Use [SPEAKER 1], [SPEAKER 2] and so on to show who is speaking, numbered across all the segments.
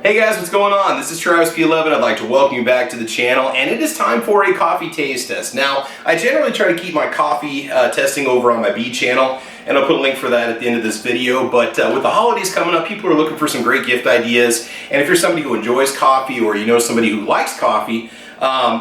[SPEAKER 1] Hey guys, what's going on? This is Travis P11. I'd like to welcome you back to the channel, and it is time for a coffee taste test. Now, I generally try to keep my coffee testing over on my B channel, and I'll put a link for that at the end of this video. But with the holidays coming up, people are looking for some great gift ideas, and if you're somebody who enjoys coffee or you know somebody who likes coffee,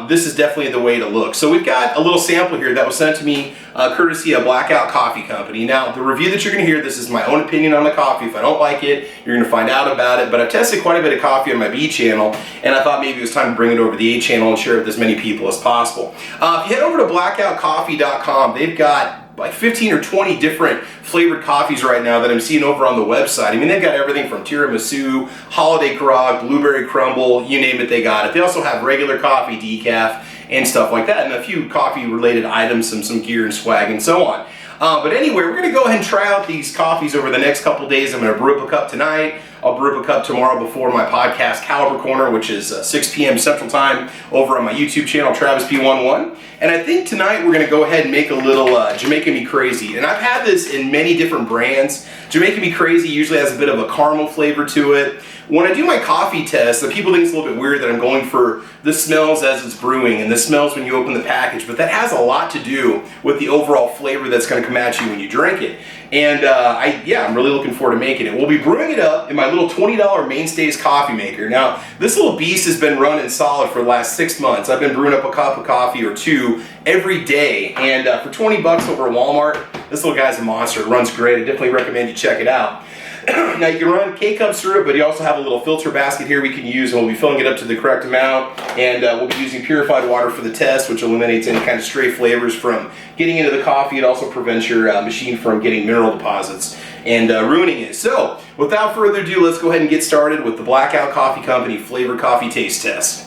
[SPEAKER 1] this is definitely the way to look. So we've got a little sample here that was sent to me courtesy of Blackout Coffee Company. Now, the review that you're going to hear, this is my own opinion on the coffee. If I don't like it, you're going to find out about it. But I've tested quite a bit of coffee on my B channel, and I thought maybe it was time to bring it over to the A channel and share it with as many people as possible. If you head over to blackoutcoffee.com, they've got like 15 or 20 different flavored coffees right now that I'm seeing over on the website. I mean, they've got everything from tiramisu, holiday grog, blueberry crumble, you name it, they got it. They also have regular coffee, decaf, and stuff like that, and a few coffee-related items, some gear and swag, and so on. But anyway, we're going to go ahead and try out these coffees over the next couple days. I'm going to brew up a cup tonight. I'll brew up a cup tomorrow before my podcast Caliber Corner, which is 6 p.m. Central Time over on my YouTube channel, Travis P11. And I think tonight we're going to go ahead and make a little Jamaican Me Crazy. And I've had this in many different brands. Jamaican Me Crazy usually has a bit of a caramel flavor to it. When I do my coffee test, the people think it's a little bit weird that I'm going for the smells as it's brewing and the smells when you open the package, but that has a lot to do with the overall flavor that's going to come at you when you drink it. And I'm really looking forward to making it. We'll be brewing it up in my little $20 Mainstays coffee maker. Now, this little beast has been running solid for the last 6 months. I've been brewing up a cup of coffee or two every day, and for 20 bucks over at Walmart, this little guy's a monster. It runs great. I definitely recommend you check it out. Now, you can run K-cups through it, but you also have a little filter basket here we can use, and we'll be filling it up to the correct amount, and we'll be using purified water for the test, which eliminates any kind of stray flavors from getting into the coffee. It also prevents your machine from getting mineral deposits and ruining it. So, without further ado, let's go ahead and get started with the Blackout Coffee Company Flavor Coffee Taste Test.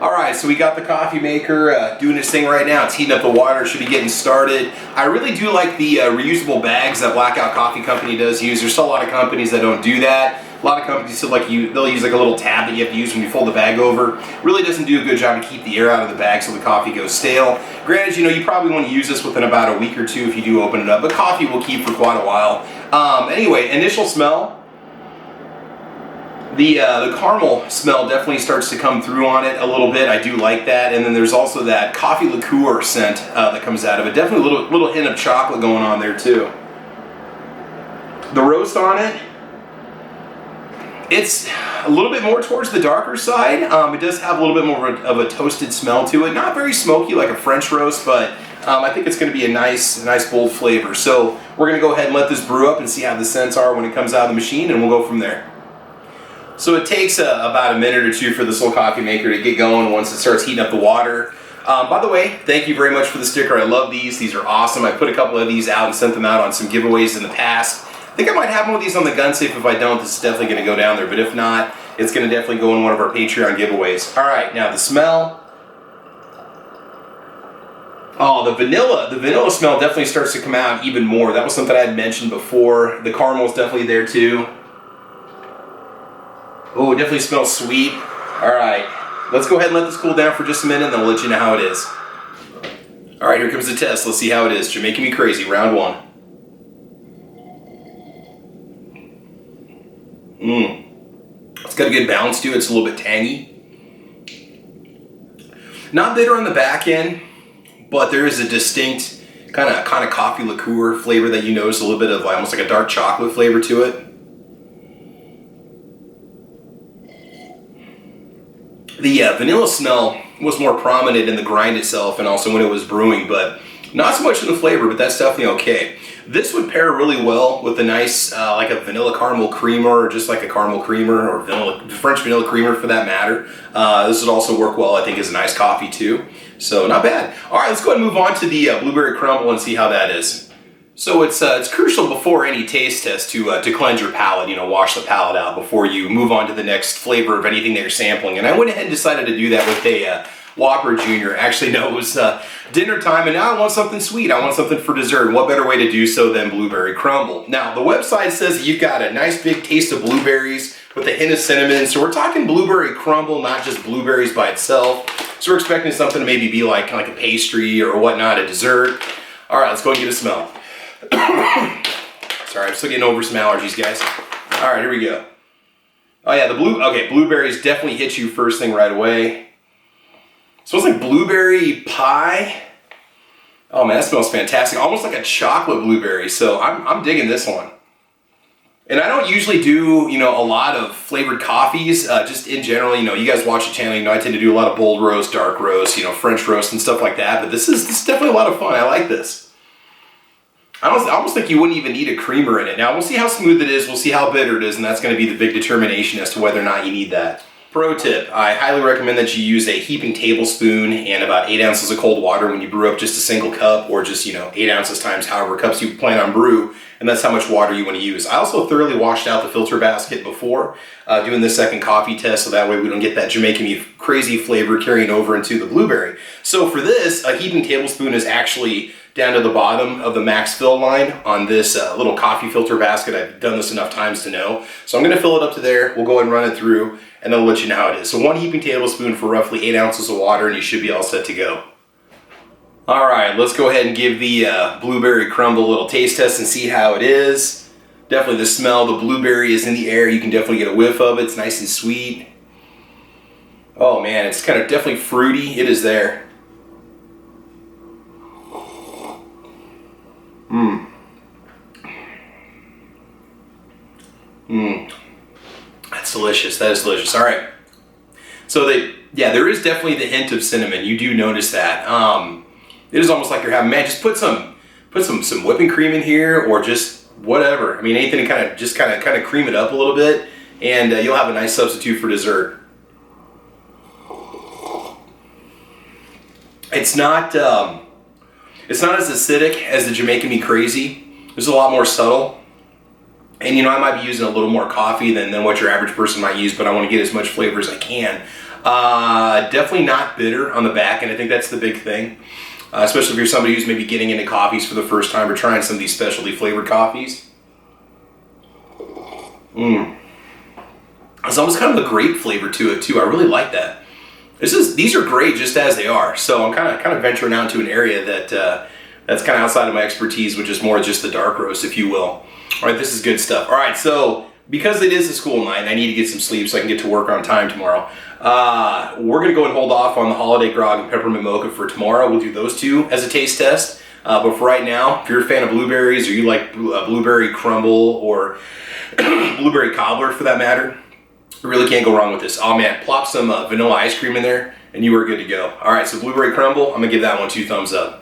[SPEAKER 1] Alright, so we got the coffee maker doing its thing right now. It's heating up the water, should be getting started. I really do like the reusable bags that Blackout Coffee Company does use. There's still a lot of companies that don't do that. A lot of companies still they'll use like a little tab that you have to use when you fold the bag over. Really doesn't do a good job to keep the air out of the bag so the coffee goes stale. Granted, you know, you probably want to use this within about a week or two if you do open it up, but coffee will keep for quite a while. Anyway, initial smell. The caramel smell definitely starts to come through on it a little bit. I do like that. And then there's also that coffee liqueur scent that comes out of it. Definitely a little hint of chocolate going on there too. The roast on it, it's a little bit more towards the darker side. It does have a little bit more of a toasted smell to it. Not very smoky like a French roast, but I think it's going to be a nice bold flavor. So we're going to go ahead and let this brew up and see how the scents are when it comes out of the machine, and we'll go from there. So it takes about a minute or two for this little coffee maker to get going once it starts heating up the water. By the way, thank you very much for the sticker. I love these. These are awesome. I put a couple of these out and sent them out on some giveaways in the past. I think I might have one of these on the gun safe. If I don't, this is definitely going to go down there. But if not, it's going to definitely go in one of our Patreon giveaways. All right, now the smell. Oh, the vanilla smell definitely starts to come out even more. That was something I had mentioned before. The caramel is definitely there too. Oh, it definitely smells sweet. Alright, let's go ahead and let this cool down for just a minute, and then we'll let you know how it is. Alright, here comes the test. Let's see how it is. Jamaican Me Crazy, round one. It's got a good balance to it. It's a little bit tangy. Not bitter on the back end, but there is a distinct kind of coffee liqueur flavor that you notice, a little bit of almost like a dark chocolate flavor to it. The vanilla smell was more prominent in the grind itself and also when it was brewing, but not so much in the flavor, but that's definitely okay. This would pair really well with a nice, like a vanilla caramel creamer, or just like a caramel creamer, or French vanilla creamer for that matter. This would also work well, I think, as a nice coffee too. So not bad. All right, let's go ahead and move on to the blueberry crumble and see how that is. So it's crucial before any taste test to cleanse your palate, you know, wash the palate out before you move on to the next flavor of anything that you're sampling. And I went ahead and decided to do that with a Whopper Jr. Actually, no, it was dinner time, and now I want something sweet. I want something for dessert. What better way to do so than blueberry crumble? Now, the website says that you've got a nice big taste of blueberries with a hint of cinnamon. So we're talking blueberry crumble, not just blueberries by itself. So we're expecting something to maybe be like a pastry or whatnot, a dessert. All right, let's go and get a smell. Sorry, I'm still getting over some allergies, guys. All right, here we go. Oh Oh yeah, okay, blueberries definitely hit you first thing right away. Smells like blueberry pie. Oh man, that smells fantastic. Almost like a chocolate blueberry. So I'm digging this one. And I don't usually do, you know, a lot of flavored coffees, just in general, you know, you guys watch the channel, you know, I tend to do a lot of bold roast, dark roast, you know, French roast and stuff like that, but this is definitely a lot of fun. I like this. I almost think you wouldn't even need a creamer in it. Now, we'll see how smooth it is, we'll see how bitter it is, and that's going to be the big determination as to whether or not you need that. Pro tip, I highly recommend that you use a heaping tablespoon and about 8 ounces of cold water when you brew up just a single cup, or just, you know, 8 ounces times however cups you plan on brew, and that's how much water you want to use. I also thoroughly washed out the filter basket before doing this second coffee test, so that way we don't get that Jamaican Me Crazy flavor carrying over into the blueberry. So for this, a heaping tablespoon is actually down to the bottom of the max fill line on this little coffee filter basket. I've done this enough times to know. So I'm going to fill it up to there. We'll go ahead and run it through, and then I'll let you know how it is. So 1 heaping tablespoon for roughly 8 ounces of water, and you should be all set to go. All right, let's go ahead and give the blueberry crumble a little taste test and see how it is. Definitely the smell, the blueberry is in the air. You can definitely get a whiff of it. It's nice and sweet. Oh man, it's kind of definitely fruity. It is there. That's delicious. That is delicious. All right. So there is definitely the hint of cinnamon. You do notice that. It is almost like you're having, man, just put some whipping cream in here, or just whatever. I mean, anything to kind of cream it up a little bit, and you'll have a nice substitute for dessert. It's not as acidic as the Jamaican Me Crazy. It's a lot more subtle. And you know, I might be using a little more coffee than what your average person might use, but I want to get as much flavor as I can. Definitely not bitter on the back, and I think that's the big thing. Especially if you're somebody who's maybe getting into coffees for the first time or trying some of these specialty flavored coffees. It's almost kind of a grape flavor to it too. I really like that. These are great just as they are. So I'm kind of venturing out into an area that's kind of outside of my expertise, which is more just the dark roast, if you will. All right, this is good stuff. All right, so because it is a school night and I need to get some sleep so I can get to work on time tomorrow, we're going to go and hold off on the holiday grog and peppermint mocha for tomorrow. We'll do those two as a taste test. But for right now, if you're a fan of blueberries, or you like blueberry crumble or blueberry cobbler for that matter, you really can't go wrong with this. Oh man, plop some vanilla ice cream in there and you are good to go. All right, so blueberry crumble, I'm going to give that one 2 thumbs up.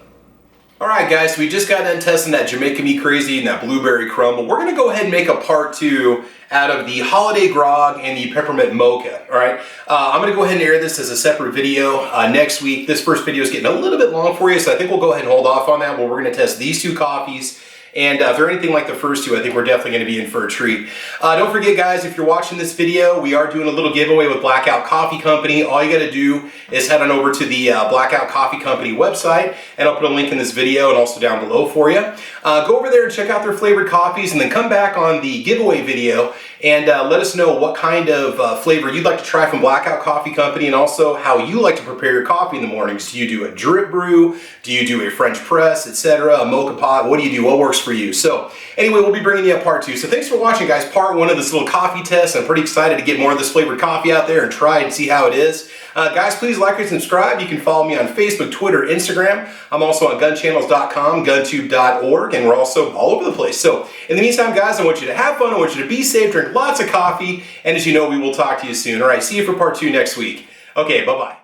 [SPEAKER 1] Alright guys, so we just got done testing that Jamaican Me Crazy and that blueberry crumble. We're going to go ahead and make a part 2 out of the holiday grog and the peppermint mocha. Alright, I'm going to go ahead and air this as a separate video next week. This first video is getting a little bit long for you, so I think we'll go ahead and hold off on that. But we're going to test these 2 coffees. And if they're anything like the first 2, I think we're definitely going to be in for a treat. Don't forget guys, if you're watching this video, we are doing a little giveaway with Blackout Coffee Company. All you got to do is head on over to the Blackout Coffee Company website, and I'll put a link in this video and also down below for you. Go over there and check out their flavored coffees, and then come back on the giveaway video and let us know what kind of flavor you'd like to try from Blackout Coffee Company, and also how you like to prepare your coffee in the mornings. Do you do a drip brew? Do you do a French press, etc., a mocha pot? What do you do? What works for you? So anyway, we'll be bringing you a part 2. So thanks for watching guys, part 1 of this little coffee test. I'm pretty excited to get more of this flavored coffee out there and try and see how it is. Guys, please like and subscribe. You can follow me on Facebook, Twitter, Instagram. I'm also on gunchannels.com, guntube.org, and we're also all over the place. So in the meantime, guys, I want you to have fun. I want you to be safe, drink lots of coffee, and as you know, we will talk to you soon. All right, see you for part 2 next week. Okay, bye-bye.